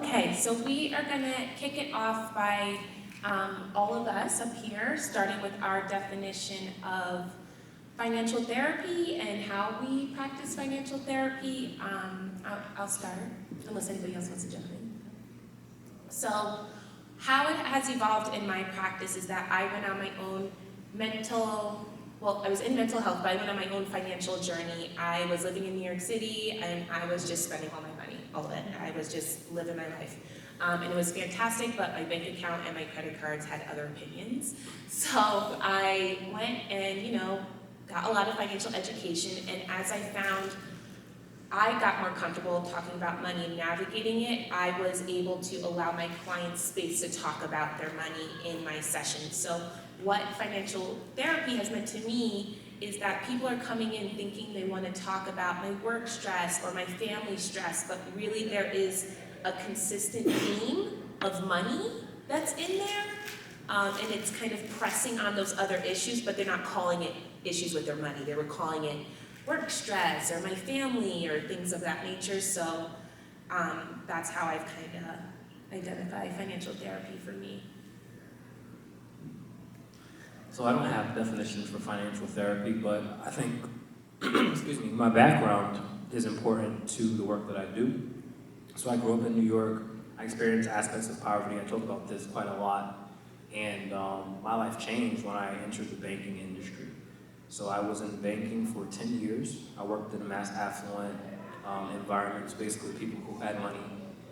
Okay, so we are going to kick it off by all of us up here, starting with our definition of financial therapy and how we practice financial therapy. I'll start, unless anybody else wants to jump in. So, how it has evolved in my practice is that I went on my own I was in mental health, but I went on my own financial journey. I was living in New York City, and I was just spending all my money, all of it. I was just living my life. And it was fantastic, but my bank account and my credit cards had other opinions. So I went and, got a lot of financial education, and as I found I got more comfortable talking about money and navigating it, I was able to allow my clients space to talk about their money in my sessions. So what financial therapy has meant to me is that people are coming in thinking they want to talk about my work stress or my family stress, but really there is a consistent theme of money that's in there, and it's kind of pressing on those other issues, but they're not calling it issues with their money. They were calling it work stress or my family or things of that nature. So that's how I've kind of identified financial therapy for me. So I don't have definitions for financial therapy, but I think, excuse me, my background is important to the work that I do. So I grew up in New York. I experienced aspects of poverty. I talk about this quite a lot. And my life changed when I entered the banking industry. So I was in banking for 10 years. I worked in a mass affluent environments, basically people who had money.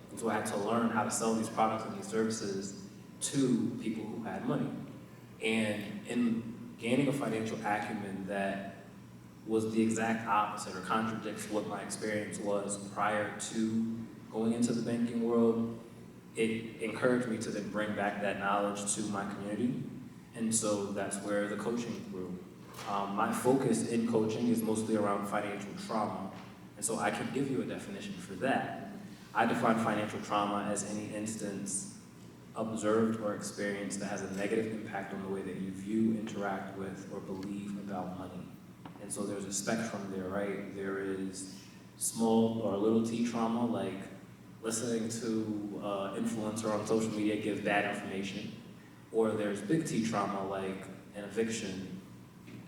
And so I had to learn how to sell these products and these services to people who had money. And in gaining a financial acumen that was the exact opposite or contradicts what my experience was prior to going into the banking world, it encouraged me to then bring back that knowledge to my community. And so that's where the coaching grew. My focus in coaching is mostly around financial trauma, and so I can give you a definition for that. I define financial trauma as any instance observed or experienced that has a negative impact on the way that you view, interact with, or believe about money. And so there's a spectrum there, right? There is small or little t trauma, like listening to influencer on social media give bad information, or there's big T trauma, like an eviction,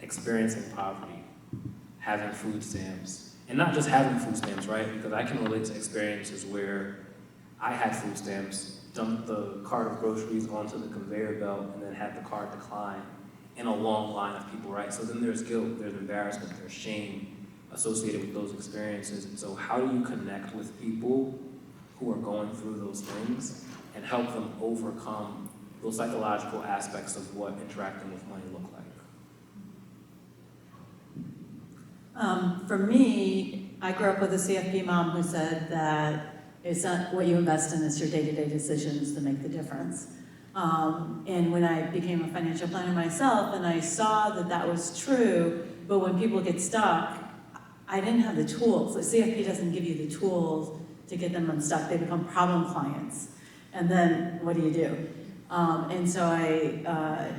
experiencing poverty, having food stamps, and not just having food stamps, right? Because I can relate to experiences where I had food stamps, dumped the cart of groceries onto the conveyor belt, and then had the cart decline in a long line of people, right? So then there's guilt, there's embarrassment, there's shame associated with those experiences. And so how do you connect with people who are going through those things and help them overcome those psychological aspects of what interacting with money look like? For me, I grew up with a CFP mom who said that it's not what you invest in, it's your day-to-day decisions that make the difference. And when I became a financial planner myself, and I saw that that was true, but when people get stuck, I didn't have the tools. The CFP doesn't give you the tools to get them unstuck. They become problem clients. And then what do? And so I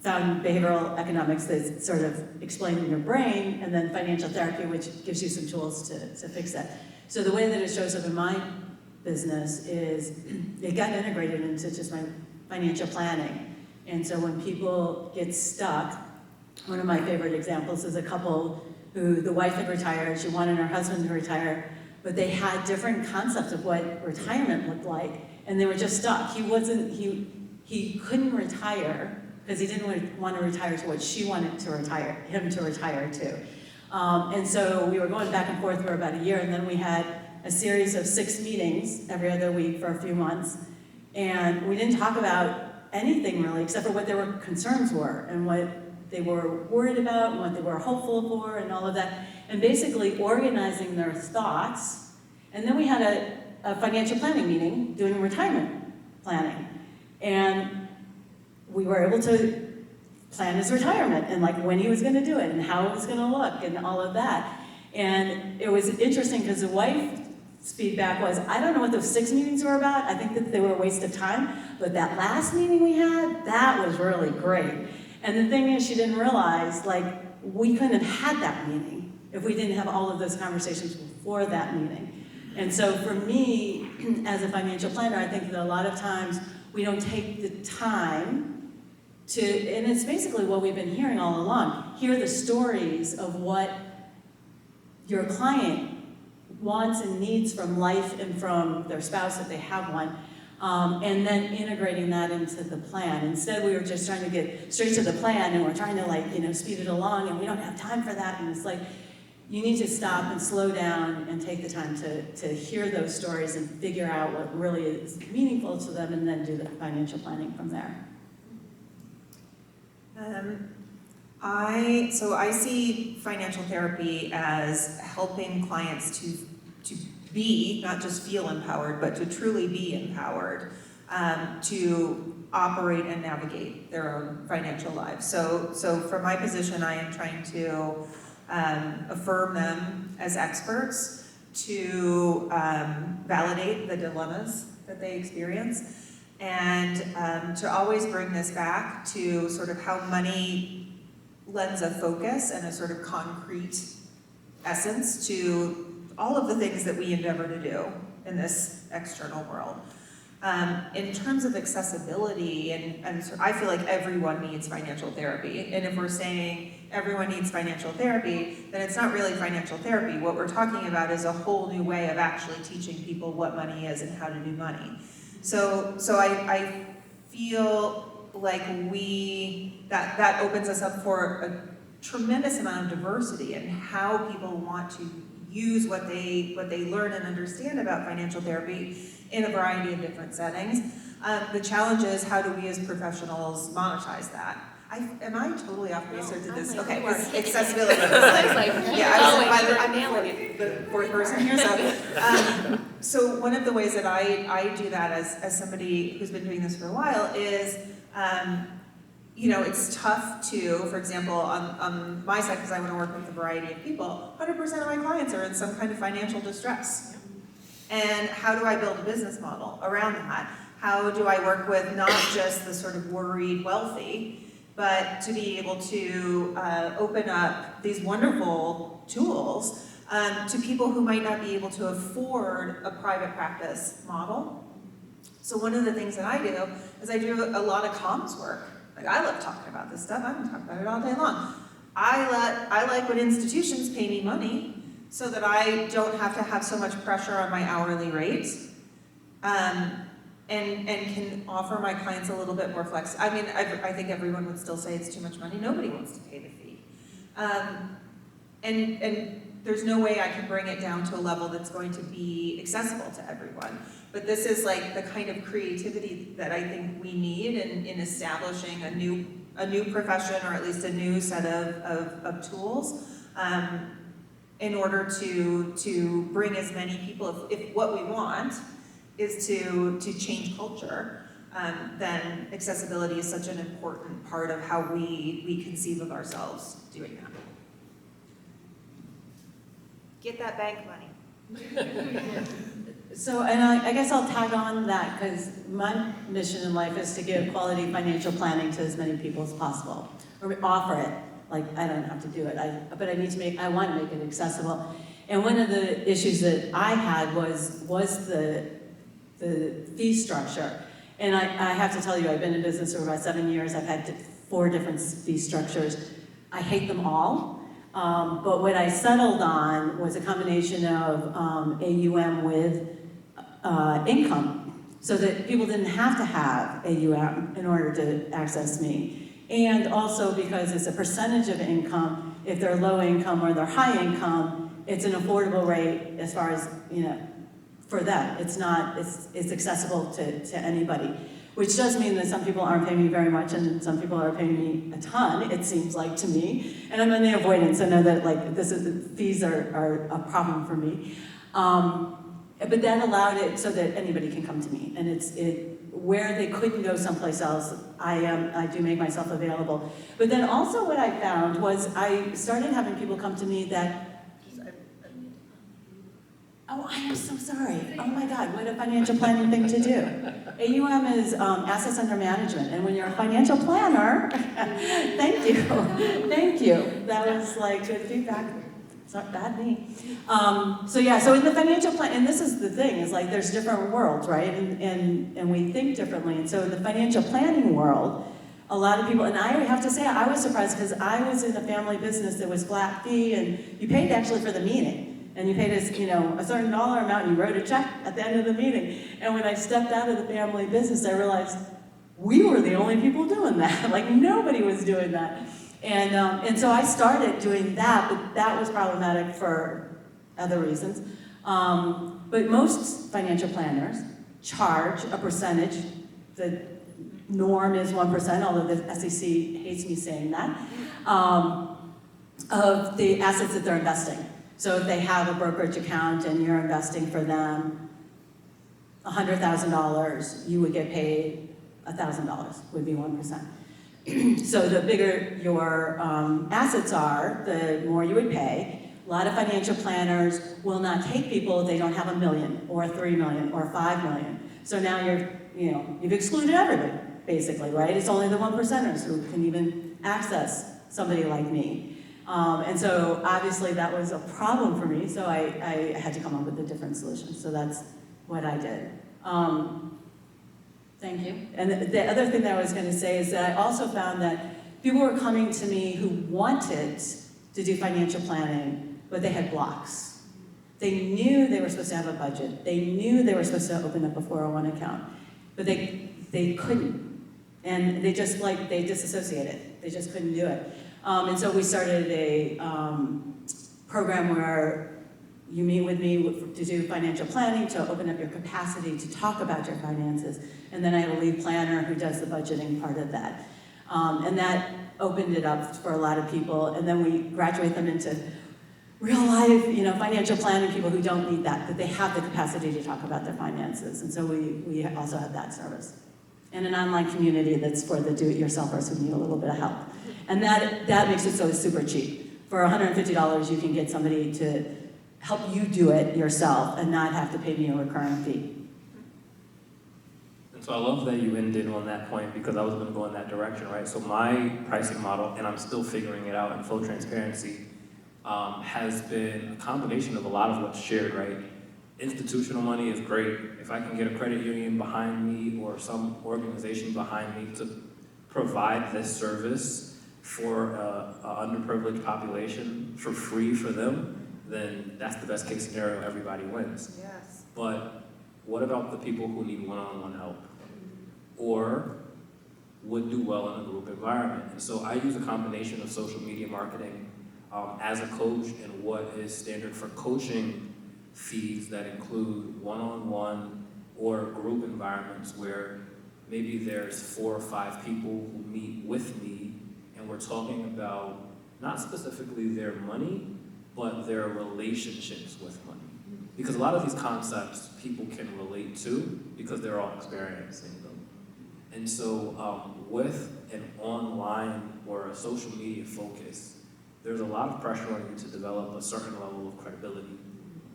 found behavioral economics that sort of explained in your brain, and then financial therapy, which gives you some tools to fix that. So the way that it shows up in my business is it got integrated into just my financial planning. And so when people get stuck, one of my favorite examples is a couple who the wife had retired, she wanted her husband to retire, but they had different concepts of what retirement looked like, and they were just stuck. He couldn't retire because he didn't want to retire to what she wanted to retire, him to retire to. And so we were going back and forth for about a year, and then we had a series of 6 meetings every other week for a few months, and we didn't talk about anything really except for what their concerns were and what they were worried about and what they were hopeful for and all of that, and basically organizing their thoughts. And then we had a financial planning meeting doing retirement planning, and we were able to plan his retirement and like when he was going to do it and how it was going to look and all of that. And it was interesting because the wife's feedback was, I don't know what those 6 meetings were about. I think that they were a waste of time, but that last meeting we had, that was really great. And the thing is, she didn't realize, like, we couldn't have had that meeting if we didn't have all of those conversations before that meeting. And so for me, as a financial planner, I think that a lot of times we don't take the time to, and it's basically what we've been hearing all along, hear the stories of what your client wants and needs from life and from their spouse if they have one, and then integrating that into the plan. Instead, we were just trying to get straight to the plan, and we're trying to speed it along, and we don't have time for that. And it's like, you need to stop and slow down and take the time to hear those stories and figure out what really is meaningful to them, and then do the financial planning from there. I see financial therapy as helping clients to be, not just feel empowered, but to truly be empowered, to operate and navigate their own financial lives. So from my position, I am trying to affirm them as experts, to validate the dilemmas that they experience, and to always bring this back to sort of how money lends a focus and a sort of concrete essence to all of the things that we endeavor to do in this external world. In terms of accessibility, and so I feel like everyone needs financial therapy, and if we're saying everyone needs financial therapy, then it's not really financial therapy. What we're talking about is a whole new way of actually teaching people what money is and how to do money. So I feel like that opens us up for a tremendous amount of diversity in how people want to use what they learn and understand about financial therapy in a variety of different settings. The challenge is, how do we as professionals monetize that? Am I totally off base, or did this? Okay, because accessibility was like, I'm the fourth person here. So one of the ways that I do that as somebody who's been doing this for a while is, it's tough to, for example, on my side, because I want to work with a variety of people, 100% of my clients are in some kind of financial distress. And how do I build a business model around that? How do I work with not just the sort of worried wealthy, but to be able to open up these wonderful tools to people who might not be able to afford a private practice model? So one of the things that I do is I do a lot of comms work. Like, I love talking about this stuff. I can talk about it all day long. I like when institutions pay me money so that I don't have to have so much pressure on my hourly rate, and can offer my clients a little bit more flex. I mean, I think everyone would still say it's too much money. Nobody wants to pay the fee. And there's no way I can bring it down to a level that's going to be accessible to everyone. But this is like the kind of creativity that I think we need in establishing a new profession, or at least a new set of tools, in order to bring as many people, if what we want is to change culture, then accessibility is such an important part of how we conceive of ourselves doing that. Get that bank money. So, and I guess I'll tag on that, because my mission in life is to give quality financial planning to as many people as possible, or offer it. Like, I don't have to do it, but I want to make it accessible. And one of the issues that I had was the fee structure. And I have to tell you, I've been in business for about 7 years. I've had 4 different fee structures. I hate them all. But what I settled on was a combination of AUM with income, so that people didn't have to have AUM in order to access me. And also because it's a percentage of income, if they're low income or they're high income, it's an affordable rate as far as, for them. It's accessible to anybody. Which does mean that some people aren't paying me very much, and some people are paying me a ton, it seems like to me. And I'm in the avoidance. I know that fees are a problem for me. But that allowed it so that anybody can come to me. And where they couldn't go someplace else, I do make myself available. But then also what I found was I started having people come to me that, oh, I am so sorry. Oh my God, what a financial planning thing to do. AUM is assets under management, and when you're a financial planner, thank you. That was like good feedback. It's not bad me. So in the financial plan, and this is the thing, is like there's different worlds, right? And we think differently. And so in the financial planning world, a lot of people, and I have to say, I was surprised because I was in a family business that was flat fee, and you paid actually for the meeting. And you paid us, a certain dollar amount, and you wrote a check at the end of the meeting. And when I stepped out of the family business, I realized we were the only people doing that. Like nobody was doing that. And so I started doing that, but that was problematic for other reasons. But most financial planners charge a percentage. The norm is 1%, although the SEC hates me saying that, of the assets that they're investing. So if they have a brokerage account and you're investing for them $100,000, you would get paid $1,000, would be 1%. So the bigger your assets are, the more you would pay. A lot of financial planners will not take people if they don't have $1 million or $3 million or $5 million. So now you've excluded everybody, basically, right? It's only the 1%ers who can even access somebody like me. And so obviously that was a problem for me, so I had to come up with a different solution. So that's what I did. Thank you. And the other thing that I was going to say is that I also found that people were coming to me who wanted to do financial planning, but they had blocks. They knew they were supposed to have a budget. They knew they were supposed to open up a 401 account, but they couldn't. And they just they disassociated. They just couldn't do it. And so we started a program where you meet with me to do financial planning, to open up your capacity to talk about your finances. And then I have a lead planner who does the budgeting part of that. And that opened it up for a lot of people. And then we graduate them into real life, financial planning, people who don't need that, but they have the capacity to talk about their finances. And so we also have that service. And an online community that's for the do-it-yourselfers who need a little bit of help. And that makes it so super cheap. For $150, you can get somebody to help you do it yourself and not have to pay me a recurring fee. And so I love that you ended on that point because I was going to go in that direction, right? So my pricing model, and I'm still figuring it out in full transparency, has been a combination of a lot of what's shared, right? Institutional money is great. If I can get a credit union behind me or some organization behind me to provide this service for an underprivileged population for free for them, then that's the best case scenario, everybody wins. Yes. But what about the people who need one-on-one help? Or would do well in a group environment? And so I use a combination of social media marketing as a coach and what is standard for coaching fees that include one-on-one or group environments where maybe there's 4 or 5 people who meet with me and we're talking about not specifically their money, but their relationships with money. Because a lot of these concepts people can relate to because they're all experiencing them. And so with an online or a social media focus, there's a lot of pressure on you to develop a certain level of credibility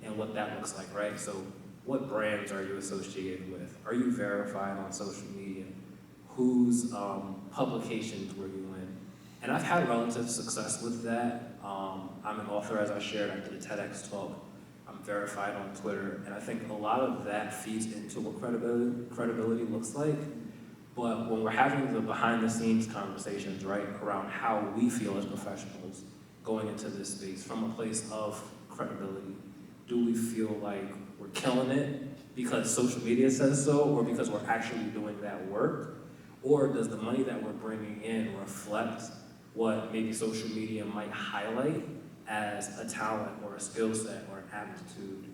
and what that looks like, right? So what brands are you associated with? Are you verified on social media? Whose publications were you in? And I've had relative success with that. I'm an author, as I shared. I did a TEDx talk. I'm verified on Twitter. And I think a lot of that feeds into what credibility looks like. But when we're having the behind-the-scenes conversations, right, around how we feel as professionals going into this space from a place of credibility, do we feel like we're killing it because social media says so, or because we're actually doing that work? Or does the money that we're bringing in reflect what maybe social media might highlight as a talent or a skill set or an aptitude?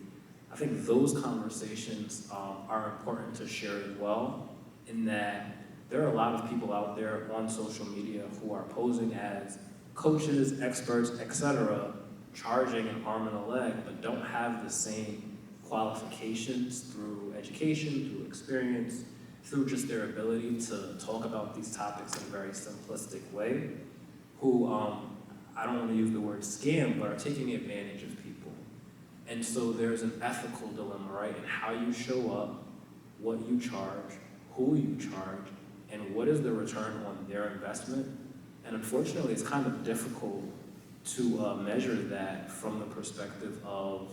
I think those conversations are important to share as well, in that there are a lot of people out there on social media who are posing as coaches, experts, etc., charging an arm and a leg, but don't have the same qualifications through education, through experience, through just their ability to talk about these topics in a very simplistic way, who, I don't want to use the word scam, but are taking advantage of people. And so there's an ethical dilemma, right, in how you show up, what you charge, who you charge, and what is the return on their investment. And unfortunately, it's kind of difficult to measure that from the perspective of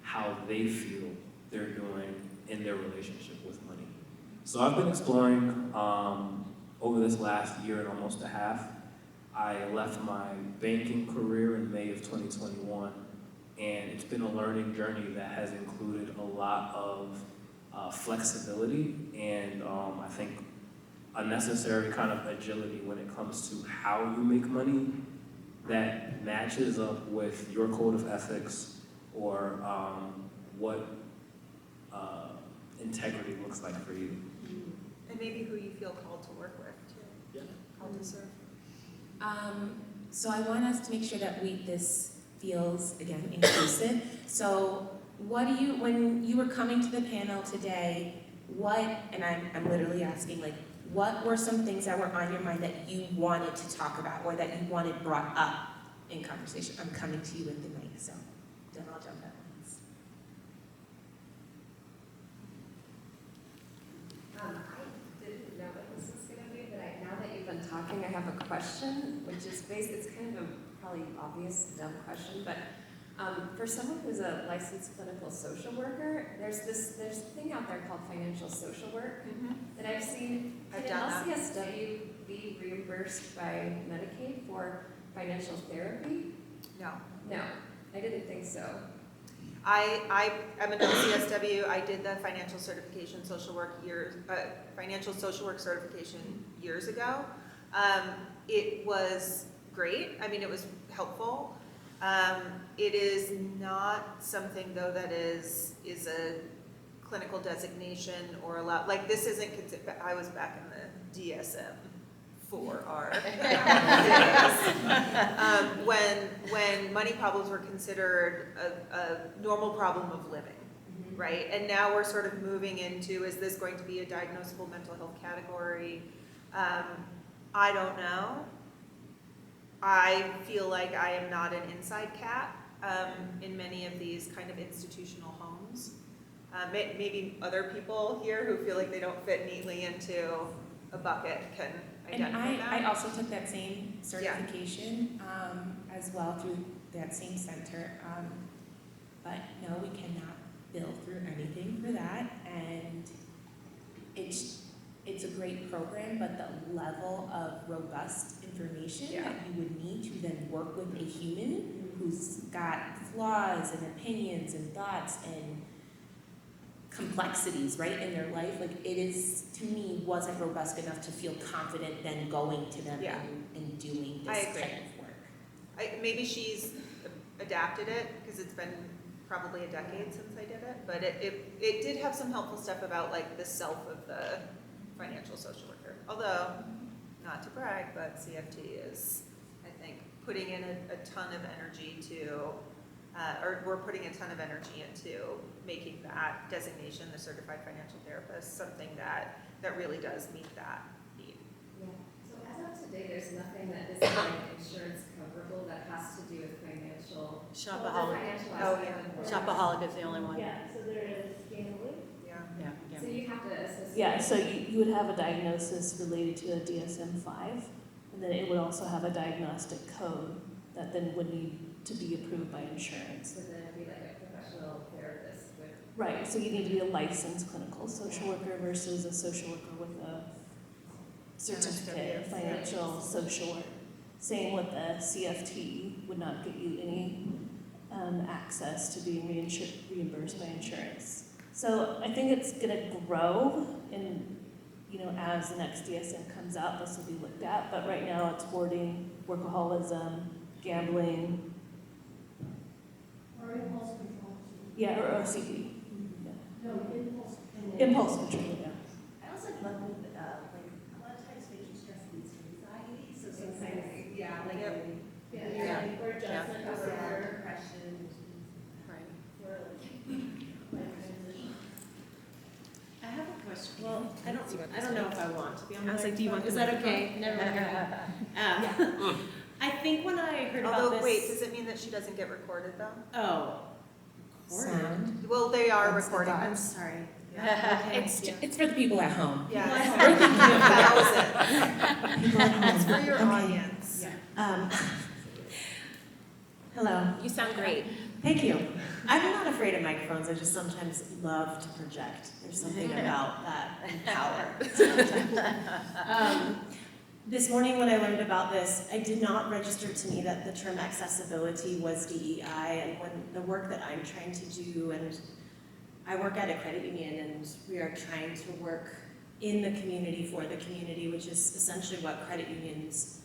how they feel they're doing in their relationship with money. So I've been exploring over this last year and almost a half. I left my banking career in May of 2021, and it's been a learning journey that has included a lot of flexibility and I think a necessary kind of agility when it comes to how you make money that matches up with your code of ethics or what integrity looks like for you. And maybe who you feel called to work with too. Yeah. Called to serve. So I want us to make sure that this feels, again, inclusive. So when you were coming to the panel today, and I'm literally asking, like, what were some things that were on your mind that you wanted to talk about or that you wanted brought up in conversation? I'm coming to you with the mic, so then I'll jump at once. I didn't know what this was going to be, but now that you've been talking, I have a question, which is it's kind of a probably obvious, dumb question, but for someone who's a licensed clinical social worker, there's a thing out there called financial social work that I've seen. I've Can done that. LCSW be reimbursed by Medicaid for financial therapy? No. No, I didn't think so. I am an LCSW. I did the financial social work certification years ago. It was great. I mean, it was helpful. It is not something though that is a clinical designation or allowed. Like this isn't. I was back in the DSM for our when money problems were considered a normal problem of living, right? And now we're sort of moving into, is this going to be a diagnosable mental health category? I don't know. I feel like I am not an inside cat in many of these kind of institutional homes. Maybe other people here who feel like they don't fit neatly into a bucket can identify And that. I also took that same certification as well through that same center. But no, we cannot bill through anything for that. And it's a great program, but the level of robust information that you would need to then work with a human who's got flaws and opinions and thoughts and complexities, right, in their life, like it is, to me, wasn't robust enough to feel confident then going to them and doing this type of work. Maybe she's adapted it because it's been probably a decade since I did it, but it did have some helpful stuff about like the self of the financial social worker. Although, not to brag, but CFT is, I think, putting in a ton of energy or we're putting a ton of energy into making that designation, the certified financial therapist, something that really does meet that need. Yeah. So as of today, there's nothing that is like insurance coverable that has to do with financial. Shopaholic. Oh, Shopaholic is the only one. Yeah, so there is gambling. Yeah. So you have to associate. Yeah, so you would have a diagnosis related to a DSM-5, and then it would also have a diagnostic code that then would need to be approved by insurance. So then it'd be like a professional therapist with. Right, so you need to be a licensed clinical social worker versus a social worker with a certificate of financial social work. Same with the CFT, would not get you any access to being reimbursed by insurance. So I think it's gonna grow and, as the next DSM comes out, this will be looked at, but right now it's hoarding, workaholism, gambling. Or impulse control. Yeah, or OCD. No, impulse control. Impulse control, yeah. I also love with, like, a lot of times facial stress leads to anxiety, so sometimes, Yeah. Or adjustment disorder. depression. I have a question. Well, I don't know if I want to be on the I was like, mic, do you want is the that microphone? okay? Never mind. I think when I heard about Although, this. wait, does it mean that she doesn't get recorded though? Oh. Recorded? Sound. Well, they are That's the recording. thought. I'm sorry. Yeah. It's for the people at home. Yeah. We're thinking of That was it. people at home. It's for your Okay. audience. Yeah. Hello. You sound great. Thank you. I'm not afraid of microphones, I just sometimes love to project. There's something about that power. This morning when I learned about this, I did not register to me that the term accessibility was DEI, and when the work that I'm trying to do, and I work at a credit union, and we are trying to work in the community for the community, which is essentially what credit unions'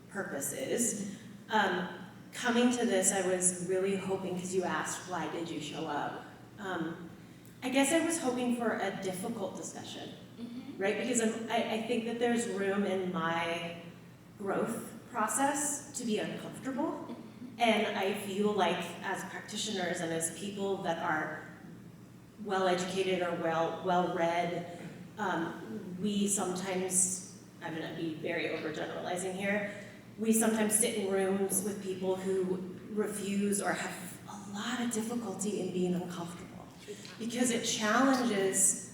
purpose is. Coming to this, I was really hoping, because you asked, why did you show up? I guess I was hoping for a difficult discussion, right? Because I think that there's room in my growth process to be uncomfortable. And I feel like as practitioners and as people that are well-educated or well-read, we sometimes, I'm gonna be very overgeneralizing here, we sometimes sit in rooms with people who refuse or have a lot of difficulty in being uncomfortable because it challenges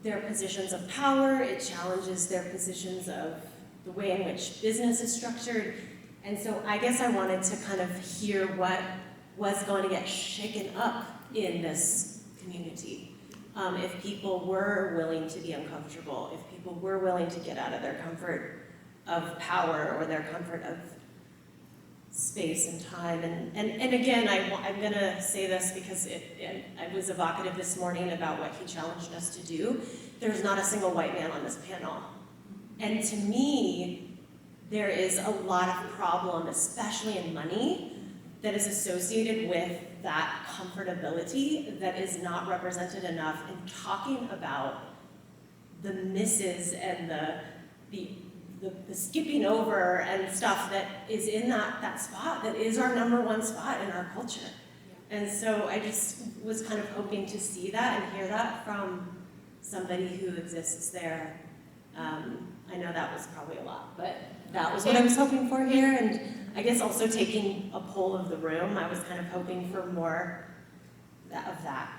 their positions of power, it challenges their positions of the way in which business is structured. And so I guess I wanted to kind of hear what was going to get shaken up in this community. If people were willing to be uncomfortable, if people were willing to get out of their comfort of power or their comfort of space and time. And again, I'm gonna say this because I was evocative this morning about what he challenged us to do. There's not a single white man on this panel. And to me, there is a lot of problem, especially in money, that is associated with that comfortability that is not represented enough in talking about the misses and the skipping over and stuff that is in that spot, that is our #1 spot in our culture. And so I just was kind of hoping to see that and hear that from somebody who exists there. I know that was probably a lot, but that was what I was hoping for here. And I guess also taking a poll of the room, I was kind of hoping for more of that.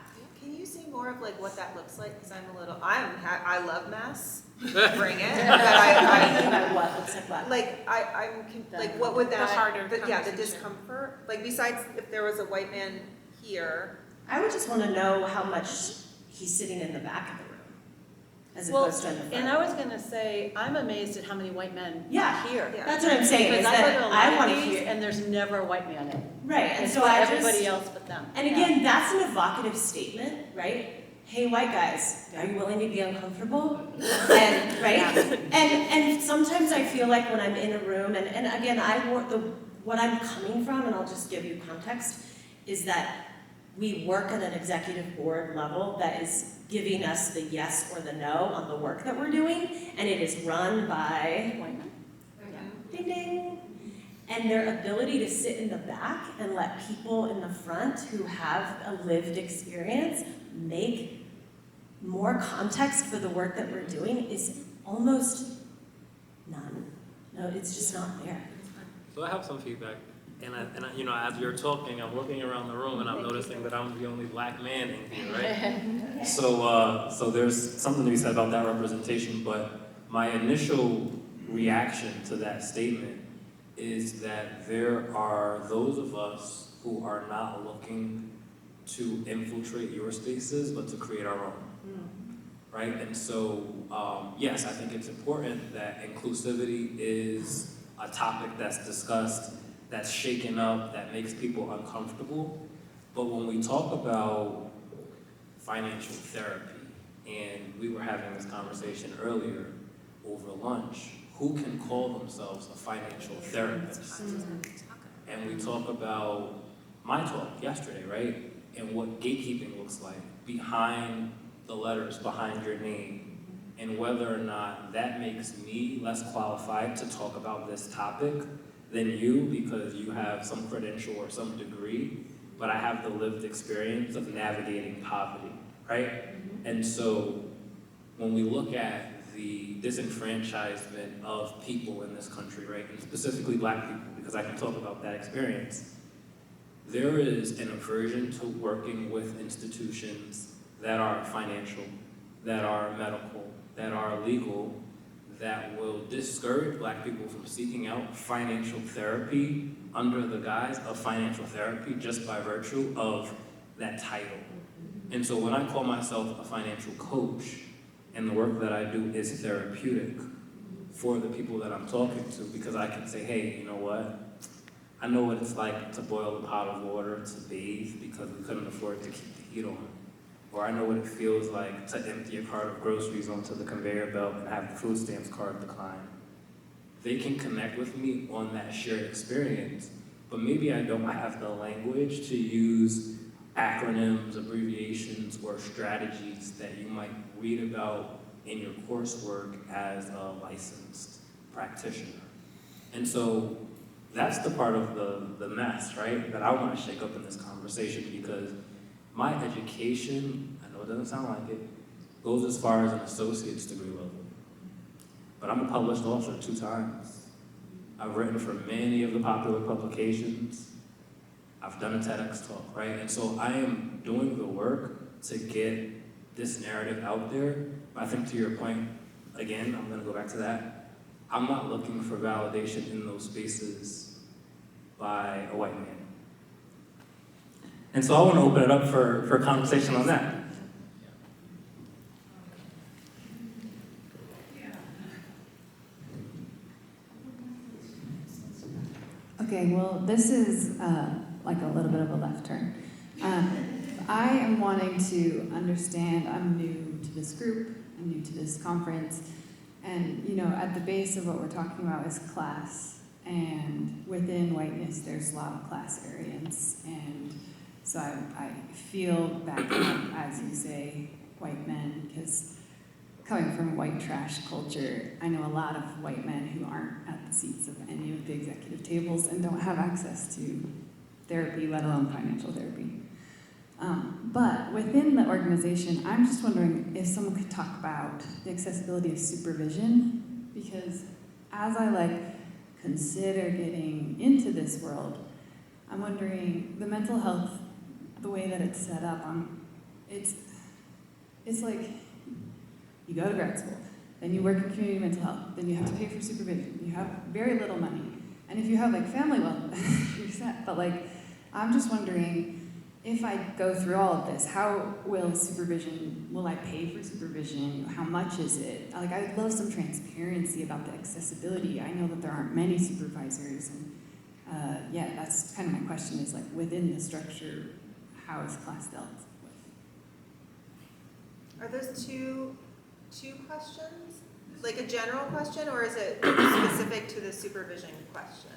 Can you see more of like what that looks like? Because I love mess. Bring it. But What looks like what? like what would that? The harder the conversation. discomfort. Like besides if there was a white man here. I would just want to know how much he's sitting in the back of the room, as opposed to in the front. And I was gonna say, I'm amazed at how many white men Yeah. are here. Yeah. That's what I'm saying, is Because I go that to a I lot want of to these, hear, and there's never a white man in. right, and It's so I everybody just, else but them. and again, that's an evocative statement, right? Hey, white guys, are you willing to be uncomfortable? And, right? And sometimes I feel like when I'm in a room, and again, what I'm coming from, and I'll just give you context, is that we work at an executive board level that is giving us the yes or the no on the work that we're doing, and it is run by white men. Ding ding. And their ability to sit in the back and let people in the front who have a lived experience make more context for the work that we're doing is almost none. No, it's just not there. So I have some feedback, and you know, as you're talking, I'm looking around the room and I'm noticing that I'm the only black man in here, right? So there's something to be said about that representation, but my initial reaction to that statement is that there are those of us who are not looking to infiltrate your spaces, but to create our own. Right? And so, yes, I think it's important that inclusivity is a topic that's discussed, that's shaken up, that makes people uncomfortable. But when we talk about financial therapy, and we were having this conversation earlier over lunch, who can call themselves a financial therapist? And we talk about my talk yesterday, right? And what gatekeeping looks like behind the letters, behind your name, and whether or not that makes me less qualified to talk about this topic than you because you have some credential or some degree, but I have the lived experience of navigating poverty, right? And so when we look at the disenfranchisement of people in this country, right, and specifically black people, because I can talk about that experience, there is an aversion to working with institutions that are financial, that are medical, that are legal, that will discourage Black people from seeking out financial therapy under the guise of financial therapy just by virtue of that title. And so when I call myself a financial coach, and the work that I do is therapeutic for the people that I'm talking to, because I can say, hey, you know what? I know what it's like to boil a pot of water to bathe because we couldn't afford to keep the heat on. Or I know what it feels like to empty a cart of groceries onto the conveyor belt and have the food stamps card decline. They can connect with me on that shared experience, but maybe I don't have the language to use acronyms, abbreviations, or strategies that you might read about in your coursework as a licensed practitioner. And so that's the part of the mess, right, that I want to shake up in this conversation, because my education, I know it doesn't sound like it, goes as far as an associate's degree level. But I'm a published author 2 times. I've written for many of the popular publications. I've done a TEDx talk, right? And so I am doing the work to get this narrative out there. But I think to your point, again, I'm gonna go back to that. I'm not looking for validation in those spaces by a white man. And so I wanna open it up for conversation on that. Okay, well, this is like a little bit of a left turn. I am wanting to understand, I'm new to this group, I'm new to this conference, and you know, at the base of what we're talking about is class, and within whiteness there's a lot of class variance, and so I feel back up, as you say, white men, because coming from white trash culture, I know a lot of white men who aren't at the seats of any of the executive tables and don't have access to therapy, let alone financial therapy. But within the organization, I'm just wondering if someone could talk about the accessibility of supervision, because as I consider getting into this world, I'm wondering the mental health, the way that it's set up, it's like, you go to grad school, then you work in community mental health, then you have to pay for supervision, you have very little money. And if you have family wealth, you're set. But I'm just wondering, if I go through all of this, how will I pay for supervision? How much is it? I'd love some transparency about the accessibility. I know that there aren't many supervisors, and yeah, that's kind of my question is within the structure, how is class dealt with? Are those two questions? Like a general question, or is it specific to the supervision question?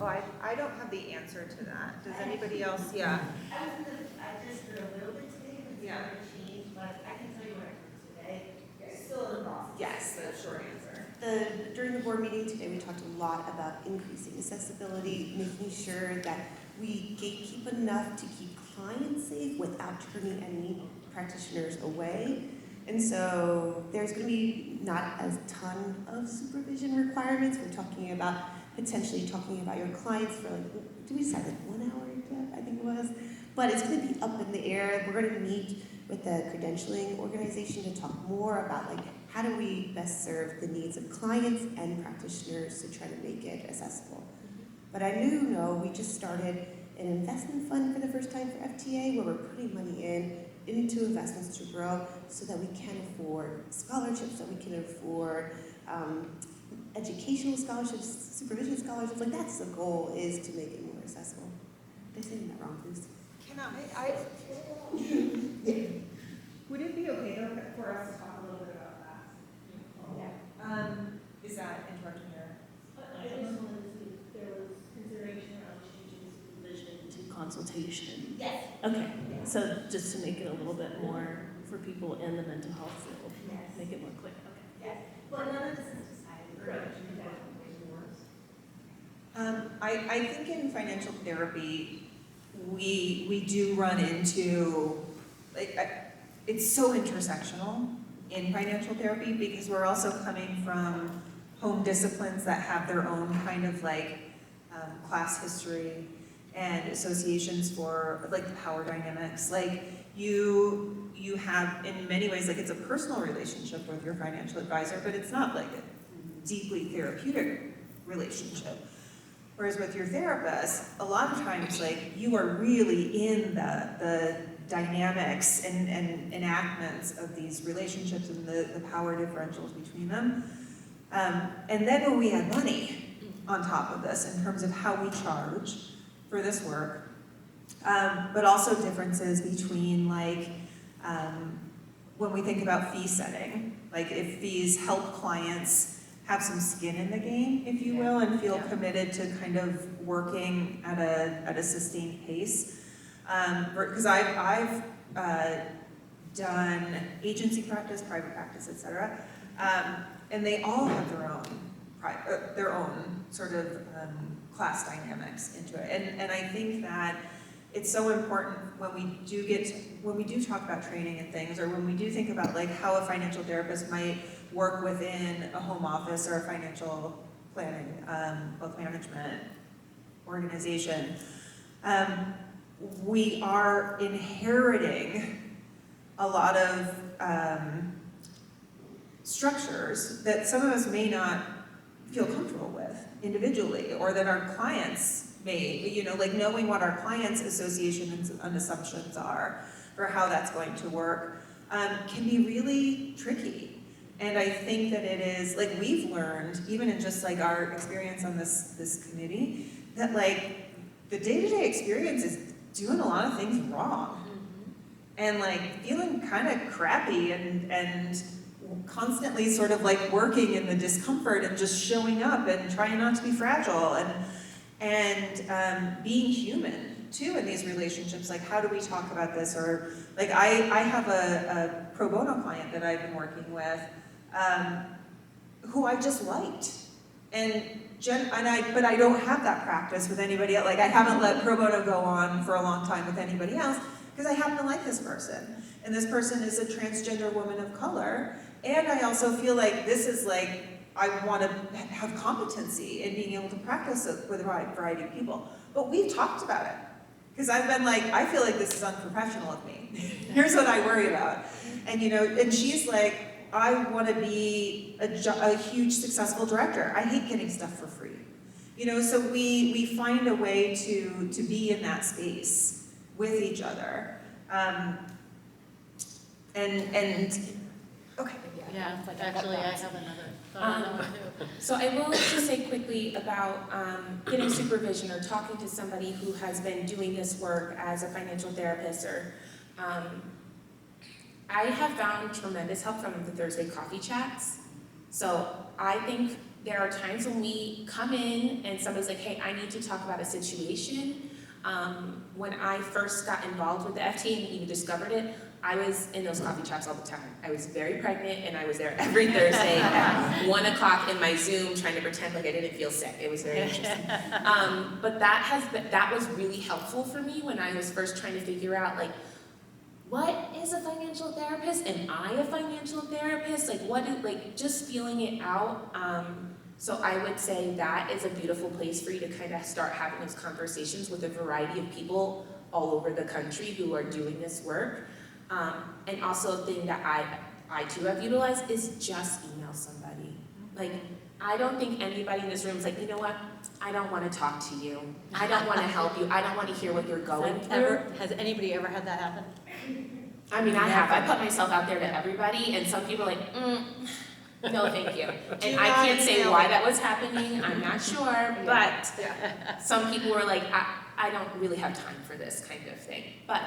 Oh, I don't have the answer to that. Does anybody else? Yeah. I just did a little bit today, but it's not changed, but I can tell you what I heard today. It's still in the process. Yes, the short answer. During the board meeting today, we talked a lot about increasing accessibility, making sure that we gatekeep enough to keep clients safe without turning any practitioners away. And so there's going to be not a ton of supervision requirements. We're talking about potentially talking about your clients for do we decide 1 hour, Jeff? I think it was. But it's going to be up in the air. We're going to meet with the credentialing organization to talk more about how do we best serve the needs of clients and practitioners to try to make it accessible. But I do know we just started an investment fund for the first time for FTA, where we're putting money into investments to grow so that we can afford scholarships, that we can afford educational scholarships, supervision scholarships. That's the goal, is to make it more accessible. Did I say that wrong, please? Would it be okay for us to talk a little bit about that? Yeah. Is that interrupting your? I just wanted to see if there was consideration around changing supervision to consultation. Yes. Okay, so just to make it a little bit more for people in the mental health field, Yes. make it more clear, okay. Yes. Well, none of this is decided. I think in financial therapy, we do run into, it's so intersectional in financial therapy, because we're also coming from home disciplines that have their own kind of class history and associations for the power dynamics. you have, in many ways, like it's a personal relationship with your financial advisor, but it's not like a deeply therapeutic relationship. Whereas with your therapist, a lot of times, like, you are really in the dynamics and enactments of these relationships and the power differentials between them. And then when we add money on top of this in terms of how we charge for this work, but also differences between, like, when we think about fee setting, like if fees help clients have some skin in the game, if you will, and feel committed to kind of working at a sustained pace. Because I've done agency practice, private practice, et cetera, and they all have their own sort of class dynamics into it. And I think that it's so important when we do talk about training and things, or when we do think about like how a financial therapist might work within a home office or a financial planning, wealth management organization. We are inheriting a lot of structures that some of us may not feel comfortable with individually, or that our clients may, like knowing what our clients' associations and assumptions are for how that's going to work can be really tricky. And I think that it is, like, we've learned, even in just like our experience on this committee, that like the day-to-day experience is doing a lot of things wrong. And like feeling kind of crappy and constantly sort of like working in the discomfort and just showing up and trying not to be fragile and being human too in these relationships. Like, how do we talk about this? Or like I have a pro bono client that I've been working with who I just liked. But I don't have that practice with anybody else. Like, I haven't let pro bono go on for a long time with anybody else because I happen to like this person. And this person is a transgender woman of color. And I also feel like this is like, I want to have competency in being able to practice with a wide variety of people. But we've talked about it. Because I've been like, I feel like this is unprofessional of me. Here's what I worry about. And and she's like, I want to be a huge successful director. I hate getting stuff for free. So we find a way to be in that space with each other. Okay. Yeah, actually, I have another thought on that one too. So I will just say quickly about getting supervision or talking to somebody who has been doing this work as a financial therapist. Or I have found tremendous help from the Thursday coffee chats. So I think there are times when we come in and somebody's like, hey, I need to talk about a situation. When I first got involved with the FT and even discovered it, I was in those coffee chats all the time. I was very pregnant and I was there every Thursday at 1 o'clock in my Zoom trying to pretend like I didn't feel sick. It was very interesting. But that was really helpful for me when I was first trying to figure out, like, what is a financial therapist? Am I a financial therapist? Like just feeling it out. So I would say that is a beautiful place for you to kind of start having those conversations with a variety of people all over the country who are doing this work. And also a thing that I too have utilized is just email somebody. Like, I don't think anybody in this room is like, you know what? I don't want to talk to you. I don't want to help you. I don't want to hear what you're going through. Has anybody ever had that happen? I mean, I have. I put myself out there to everybody, and some people are like, no, thank you. And I can't say why that was happening. I'm not sure, but some people were like, I don't really have time for this kind of thing. But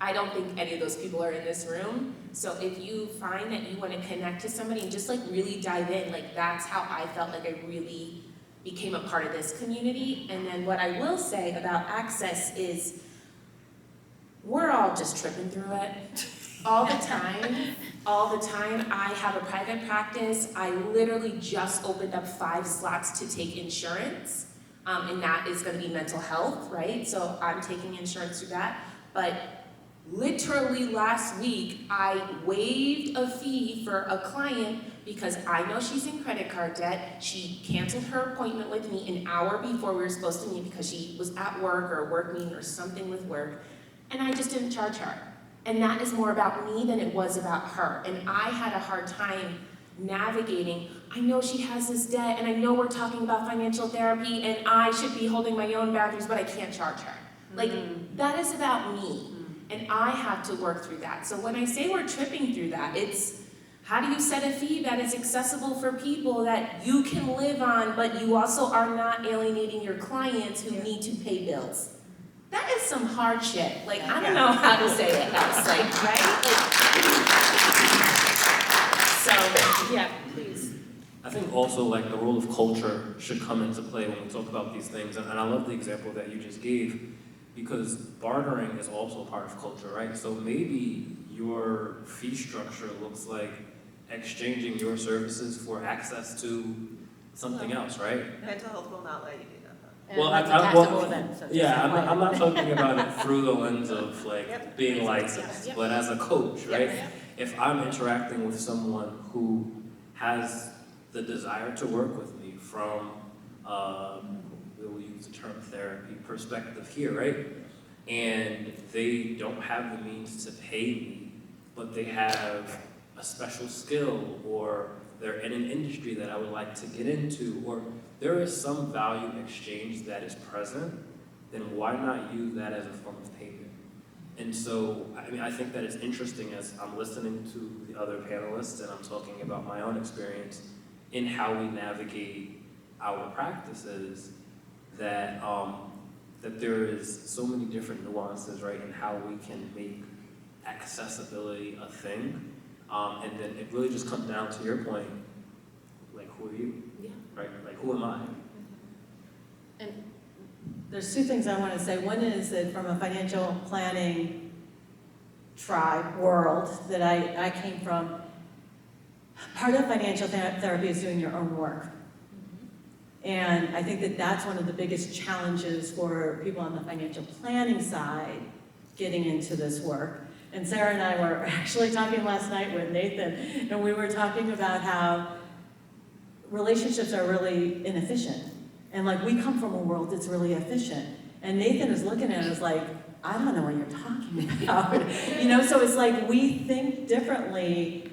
I don't think any of those people are in this room. So if you find that you want to connect to somebody and just like really dive in, like that's how I felt like I really became a part of this community. And then what I will say about access is we're all just tripping through it all the time. All the time. I have a private practice. I literally just opened up 5 slots to take insurance. And that is going to be mental health, right? So I'm taking insurance through that. But literally last week, I waived a fee for a client because I know she's in credit card debt. She canceled her appointment with me an hour before we were supposed to meet because she was at work or a work meeting or something with work, and I just didn't charge her. And that is more about me than it was about her. And I had a hard time navigating. I know she has this debt, and I know we're talking about financial therapy, and I should be holding my own boundaries, but I can't charge her. Like, that is about me. And I have to work through that. So when I say we're tripping through that, it's how do you set a fee that is accessible for people that you can live on, but you also are not alienating your clients who need to pay bills? That is some hard shit. Like, I don't know how to say it else, like, right? So, yeah, please. I think also like the role of culture should come into play when we talk about these things. And I love the example that you just gave, because bartering is also part of culture, right? So maybe your fee structure looks like exchanging your services for access to something else, right? Mental health will not let you do that. Well, that's a well, taxable event, so yeah, just- I'm not talking about it through the lens of like Yep. being licensed, Yep. but as a coach, right? Yep. If I'm interacting with someone who has the desire to work with me from, we'll use the term therapy perspective here, right? And they don't have the means to pay me, but they have a special skill, or they're in an industry that I would like to get into, or there is some value exchange that is present, then why not use that as a form of payment? And so, I mean, I think that it's interesting as I'm listening to the other panelists and I'm talking about my own experience in how we navigate our practices, that that there is so many different nuances, right, in how we can make accessibility a thing. And then it really just comes down to your point, like, who are you? Yeah. Right? Like, who am I? There's two things I want to say. One is that from a financial planning tribe world that I came from, part of financial therapy is doing your own work. And I think that that's one of the biggest challenges for people on the financial planning side getting into this work. And Sarah and I were actually talking last night with Nathan, and we were talking about how relationships are really inefficient. And like, we come from a world that's really efficient. And Nathan is looking at us like, I don't know what you're talking about. You know, so it's like we think differently,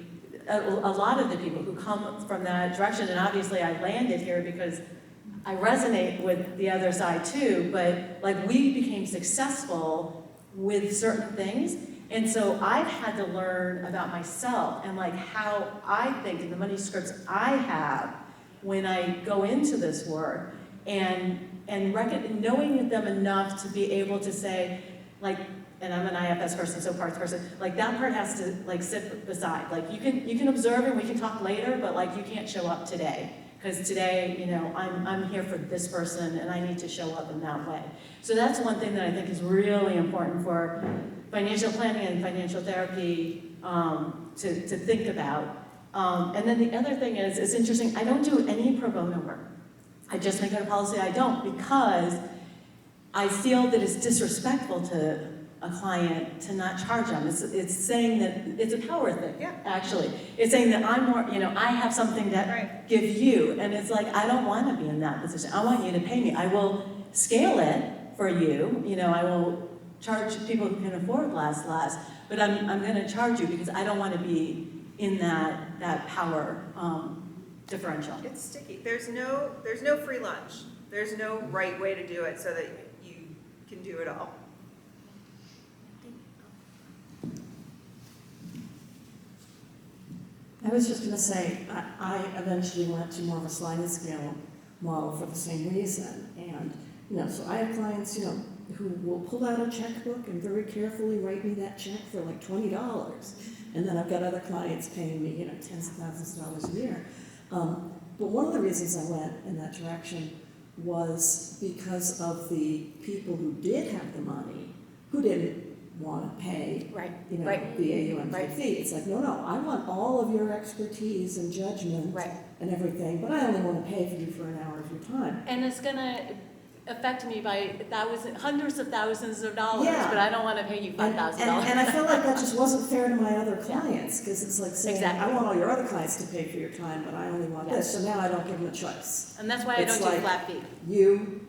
a lot of the people who come from that direction. And obviously I landed here because I resonate with the other side too, but like, we became successful with certain things. And so I've had to learn about myself and like how I think and the money scripts I have when I go into this work, and knowing them enough to be able to say, like, and I'm an IFS person, so parts person, like that part has to like sit beside. Like you can observe and we can talk later, but like you can't show up today. Because today, you know, I'm here for this person and I need to show up in that way. So that's one thing that I think is really important for financial planning and financial therapy to think about. And then the other thing is, it's interesting, I don't do any pro bono work. I just make it a policy I don't, because I feel that it's disrespectful to a client to not charge them. It's saying that, it's a power thing, actually. It's saying that I'm more, you know, I have something to give you, and it's like, I don't want to be in that position. I want you to pay me. I will scale it for you, you know, I will charge people who can afford less, but I'm going to charge you because I don't want to be in that power differential. It's sticky. There's no free lunch. There's no right way to do it so that you can do it all. I was just going to say, I eventually went to more of a sliding scale model for the same reason. And, you know, so I have clients, you know, who will pull out a checkbook and very carefully write me that check for like $20. And then I've got other clients paying me, you know, tens of thousands of dollars a year. But one of the reasons I went in that direction was because of the people who did have the money, who didn't want to pay, you know, the AUM fee. It's like, no, I want all of your expertise and judgment and everything, but I only want to pay for you for an hour of your time. And it's gonna affect me by hundreds of thousands of dollars, Yeah. but I don't want to pay you $5,000. And I feel like that just wasn't fair to my other clients, because it's like saying, Exactly. I want all your other clients to pay for your time, but I only want this, so now I don't give them a choice. And that's why I It's don't do like, flat fee. You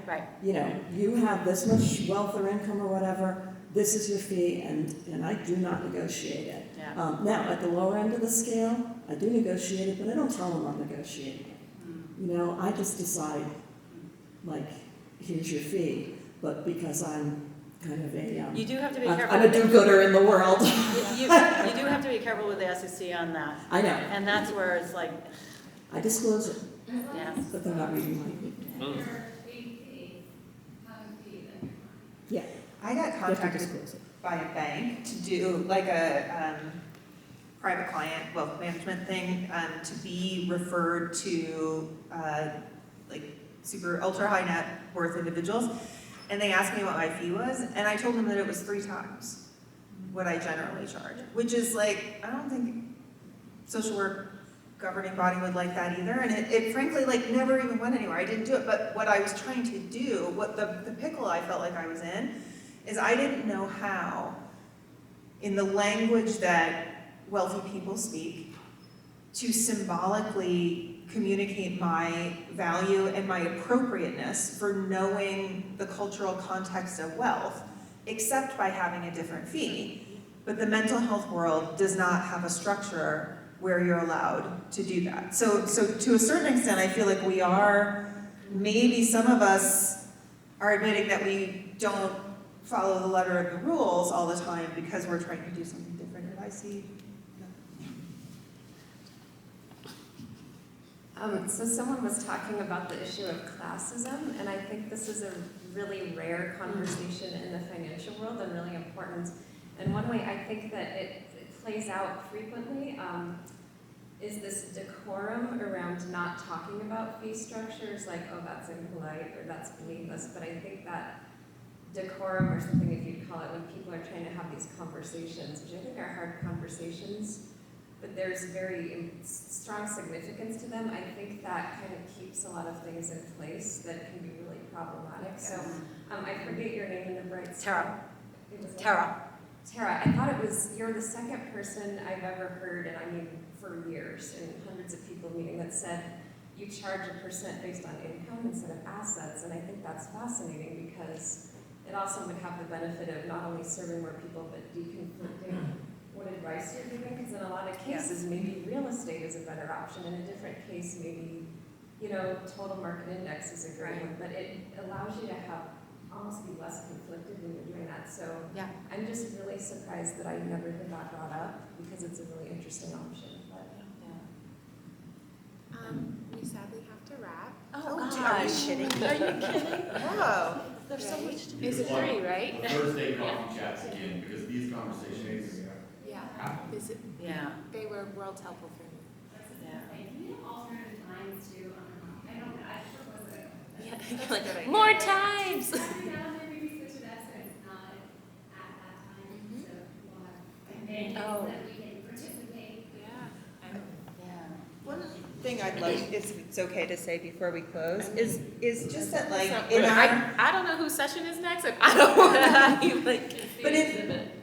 Right. know, you have this much wealth or income or whatever, this is your fee, and I do not negotiate it. Yeah. Now, at the lower end of the scale, I do negotiate it, but I don't tell them I'm negotiating it. You know, I just decide, like, here's your fee, but because I'm kind of a, You do have to be careful. I'm a do-gooder in the world. You do have to be careful with the SEC on that. I know. And that's where it's like, I disclose it, yeah. but they're not reading my. Yeah. I got You have to contacted disclose it. by a bank to do like a private client wealth management thing, to be referred to like super ultra high net worth individuals. And they asked me what my fee was, and I told them that it was 3 times what I generally charge, which is like, I don't think social work governing body would like that either. And it frankly like never even went anywhere. I didn't do it, but what I was trying to do, what the pickle I felt like I was in, is I didn't know how, in the language that wealthy people speak, to symbolically communicate my value and my appropriateness for knowing the cultural context of wealth, except by having a different fee. But the mental health world does not have a structure where you're allowed to do that. So to a certain extent, I feel like we are, maybe some of us are admitting that we don't follow the letter of the rules all the time because we're trying to do something different. Did I see? So someone was talking about the issue of classism, and I think this is a really rare conversation in the financial world and really important. And one way I think that it plays out frequently is this decorum around not talking about fee structures, like, oh, that's impolite or that's beneath us. But I think that decorum, or something if you'd call it, when people are trying to have these conversations, which I think are hard conversations, but there's very strong significance to them. I think that kind of keeps a lot of things in place that can be really problematic. So I forget your name in the bright Tara. It was Tara. Tara, I thought you're the second person I've ever heard, and I mean for years, and hundreds of people meeting, that said you charge a % based on income instead of assets. And I think that's fascinating because it also would have the benefit of not only serving more people, but deconflicting what advice you're giving, because in a lot of cases, maybe real estate is a better option. In a different case, maybe, total market index is a great one, but it allows you to have almost be less conflicted when you're doing that. So Yeah. I'm just really surprised that I never heard that brought up, because it's a really interesting option. But We sadly have to wrap. Oh, Are you gosh. kidding? Are you kidding? Whoa. There's so much to do. Is it 3, right? The Thursday coffee chats again, because these conversations Yeah. happen. Is it? Yeah. They were world helpful for me. Yeah. Alternative times too, I don't know, I propose it. Yeah. Like, more times. Every now and then maybe switch it up so it's not at that time, so we'll have events Oh. that we can participate. Yeah. One thing I'd like, if it's okay to say before we close, is just that like I don't know whose session is next. Like, I don't want to be like. But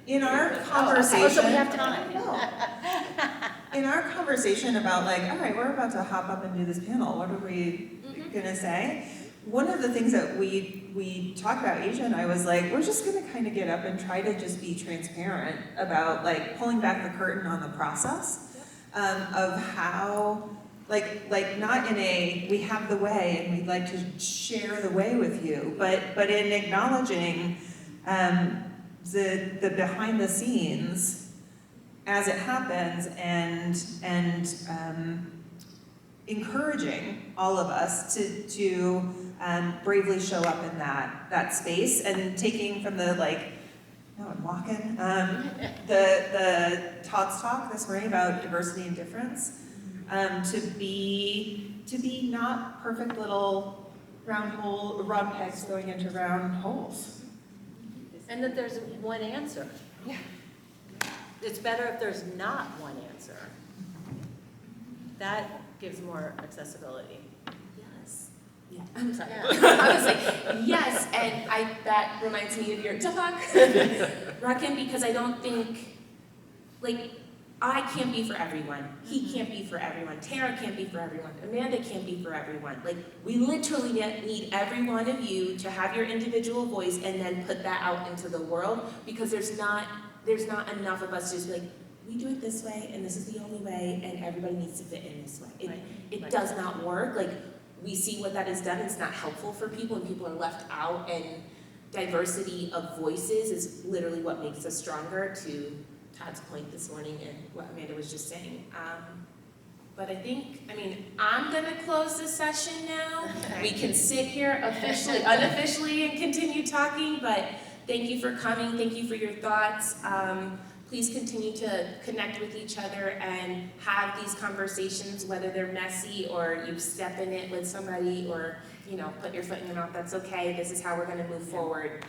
in our Oh, conversation. so we have time. No. In our conversation about like, all right, we're about to hop up and do this panel, what are we gonna say? One of the things that we talked about, Asia and I, was like, we're just gonna kind of get up and try to just be transparent about like pulling back the curtain on the process of how, like not in a, we have the way and we'd like to share the way with you, but in acknowledging the behind the scenes as it happens, and encouraging all of us to bravely show up in that space, and taking from the no, I'm walking, the Todd's talk this morning about diversity and difference, to be not perfect little round pegs going into round holes. And that there's one answer. Yeah. It's better if there's not one answer. That gives more accessibility. Yes. Yeah. I'm sorry. Yeah. I was like, yes, and that reminds me of your talk, Rahkim, because I don't think, I can't be for everyone. He can't be for everyone. Tara can't be for everyone. Amanda can't be for everyone. Like, we literally need every one of you to have your individual voice and then put that out into the world, because there's not enough of us to just be like, we do it this way and this is the only way and everybody needs to fit in this way. It does not work. Like, we see what that has done. It's not helpful for people and people are left out, and diversity of voices is literally what makes us stronger, to Todd's point this morning and what Amanda was just saying. But I'm gonna close the session now. We can sit here officially, unofficially, and continue talking, but thank you for coming, thank you for your thoughts. Please continue to connect with each other and have these conversations, whether they're messy or you step in it with somebody or, put your foot in your mouth, that's okay. This is how we're gonna move forward.